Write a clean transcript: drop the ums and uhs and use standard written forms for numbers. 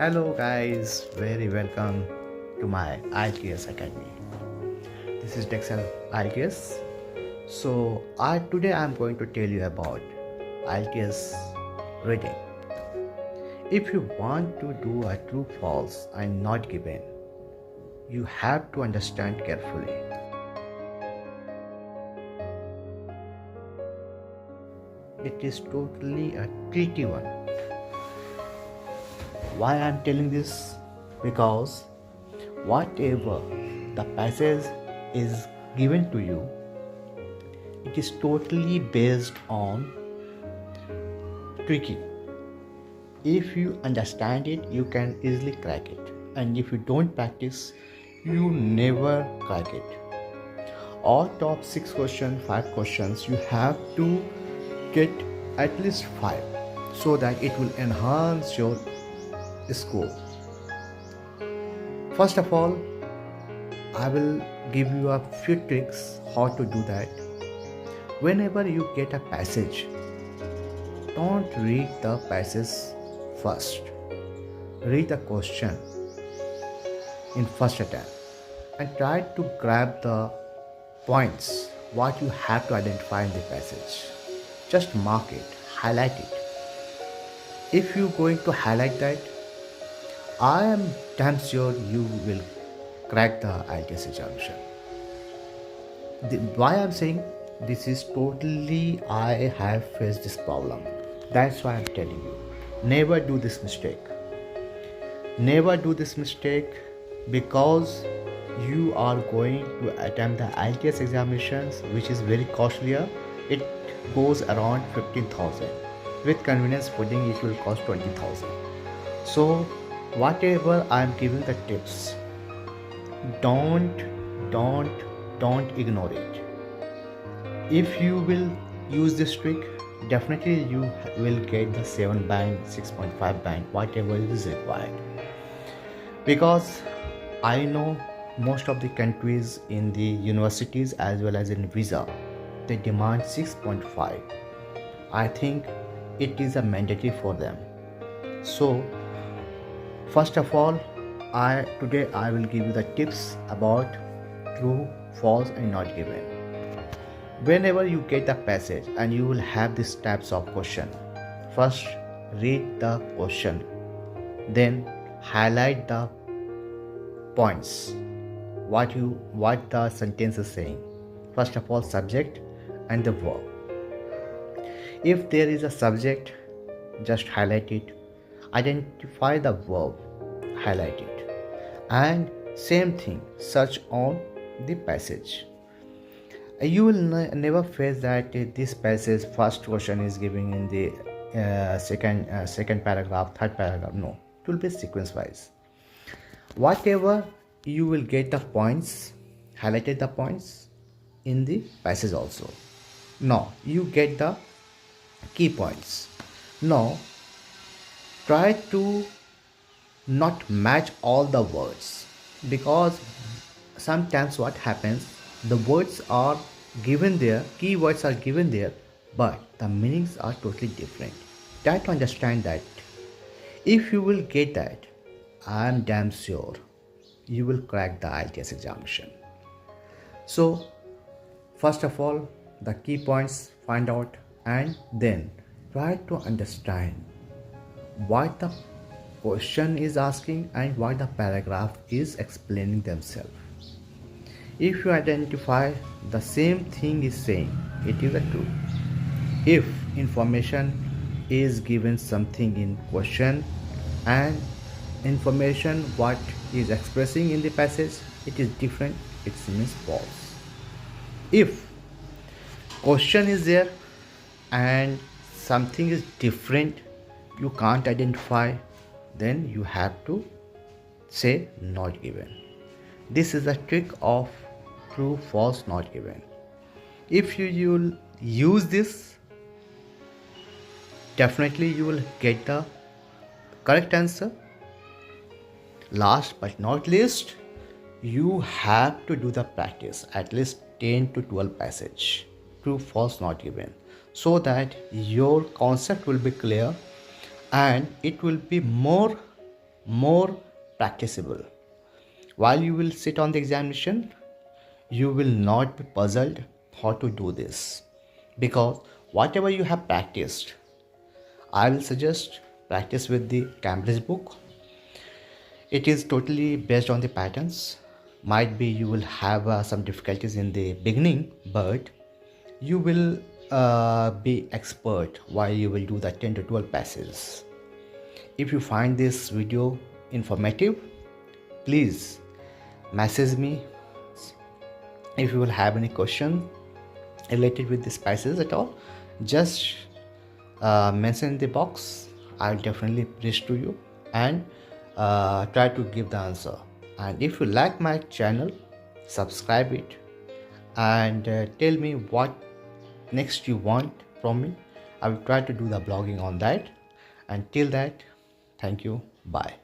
Hello guys, very welcome to my IELTS Academy. This is Dexel IELTS. So today I'm going to tell you about IELTS reading. If you want to do a true false and not given, you have to understand carefully. It is totally a tricky one. Why I'm telling this? Because whatever the passage is given to you, it is totally based on tricky. If you understand it, you can easily crack it, and if you don't practice, you never crack it. All top 6 questions, 5 questions, you have to get at least 5 so that it will enhance your score. First of all, I will give you a few tricks how to do that. Whenever you get a passage, don't read the passage first. Read the question in first attempt and try to grab the points what you have to identify in the passage. Just mark it, highlight it. If you're going to highlight that, I am damn sure you will crack the IELTS examination. Why I'm saying this is totally, I have faced this problem. That's why I'm telling you. Never do this mistake. Never do this mistake, because you are going to attempt the IELTS examinations, which is very costlier. It goes around 15,000. With convenience pudding, it will cost 20,000. So whatever I'm giving the tips, don't ignore it. If you will use this trick, definitely you will get the 7 band, 6.5 band, whatever is required. Because I know most of the countries in the universities as well as in visa, they demand 6.5. I think it is a mandatory for them. So first of all, today I will give you the tips about true, false and not given. Whenever you get the passage and you will have these types of question, first read the question, then highlight the points, what the sentence is saying. First of all, subject and the verb. If there is a subject, just highlight it. Identify the verb, highlight it, and same thing, search on the passage. You will never face that this passage first question is giving in the second paragraph, third paragraph. No, it will be sequence wise. Whatever you will get the points, highlighted the points in the passage also. Now you get the key points. Now try to not match all the words, because sometimes what happens, the words are given there, keywords are given there, but the meanings are totally different. Try to understand that. If you will get that, I am damn sure you will crack the IELTS examination. So first of all, the key points find out, and then try to understand what the question is asking and what the paragraph is explaining themselves. If you identify the same thing is saying, it is a true. If information is given something in question and information what is expressing in the passage, it is different, it means false. If question is there and something is different, you can't identify, then you have to say not given. This is a trick of true, false, not given. If you will use this, definitely you will get the correct answer. Last but not least, you have to do the practice, at least 10 to 12 passage, true, false, not given, so that your concept will be clear and it will be more more practicable. While you will sit on the examination, you will not be puzzled how to do this, because whatever you have practiced, I will suggest practice with the Cambridge book. It is totally based on the patterns. Might be you will have some difficulties in the beginning, but you will be expert while you will do the 10 to 12 passes. If you find this video informative, please message me. If you will have any question related with these passes at all, just mention in the box. I'll definitely reach to you and try to give the answer. And if you like my channel, subscribe it and tell me what next you want from me. I will try to do the blogging on that. Until that, thank you. Bye.